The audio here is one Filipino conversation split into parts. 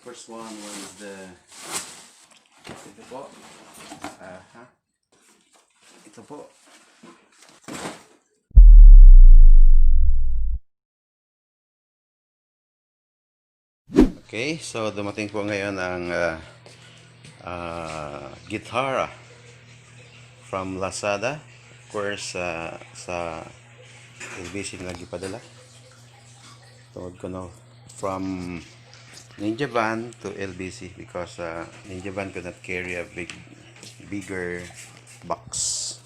First one was the ito po. Ito po. Okay, so dumating po ngayon ang guitar from Lazada. Of course, sa LBC na gipadala. Tawag ko no, from Ninja Van to LBC because Ninja Van could not carry a bigger box.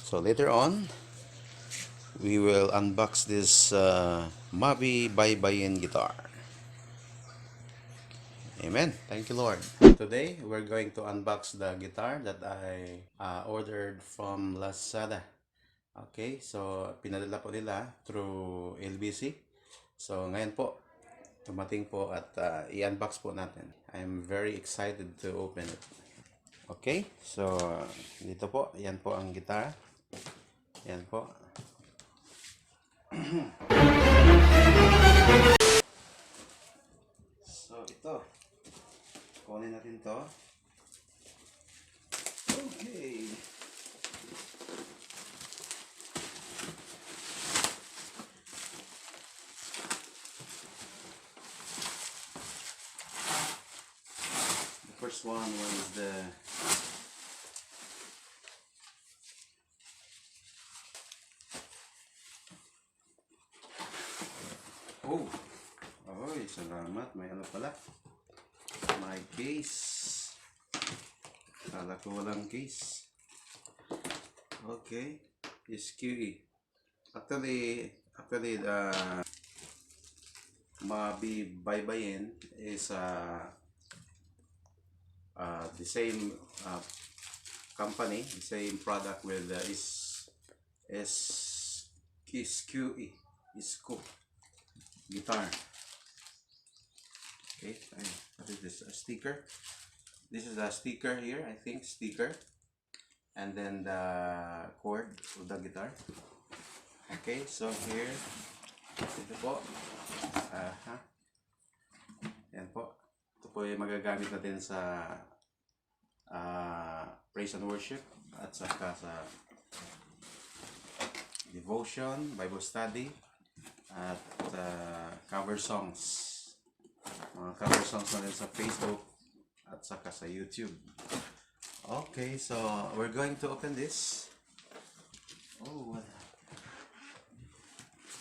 So later on, we will unbox this Mavey Baybayin guitar. Amen. Thank you, Lord. Today, we're going to unbox the guitar that I ordered from Lazada. Okay, so pinadala po nila through LBC. So ngayon po, tumating po at i-unbox po natin. I'm very excited to open it. Okay, so dito po, yan po ang guitar. Yan po. So ito, kunin natin to. Okay. The first one was the oy, salamat. May ano pala. My case. Kala ko walang case. Okay. Sqoe. Actually, the Mavey Baybayin is the same company, the same product with Sqoe guitar. Okay, what is this? A sticker. This is a sticker here, I think, sticker, and then the cord of the guitar. Okay, so here, ito po. Yan po. Ito po yung magagamit natin sa praise and worship at saka sa devotion, Bible study, at cover songs. Mga cover songs natin sa Facebook at saka sa YouTube. Okay, so we're going to open this. Oh,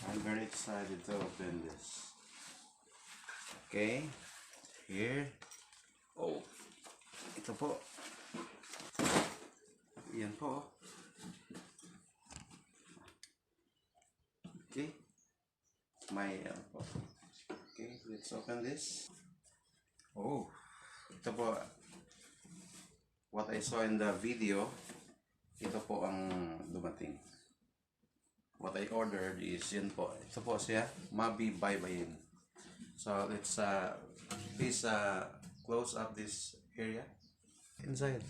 I'm very excited to open this. Okay, here. Oh, ito po. Yan po. Okay, okay, let's open this. Oh, ito po. What I saw in the video, ito po ang dumating. What I ordered is yun po. Ito po siya, Mavey Baybayin. So let's please close up this area. Inside,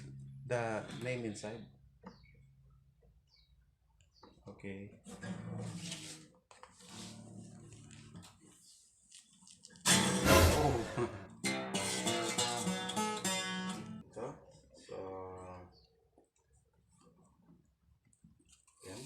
the name inside. Okay. Oh. Ito. So yan.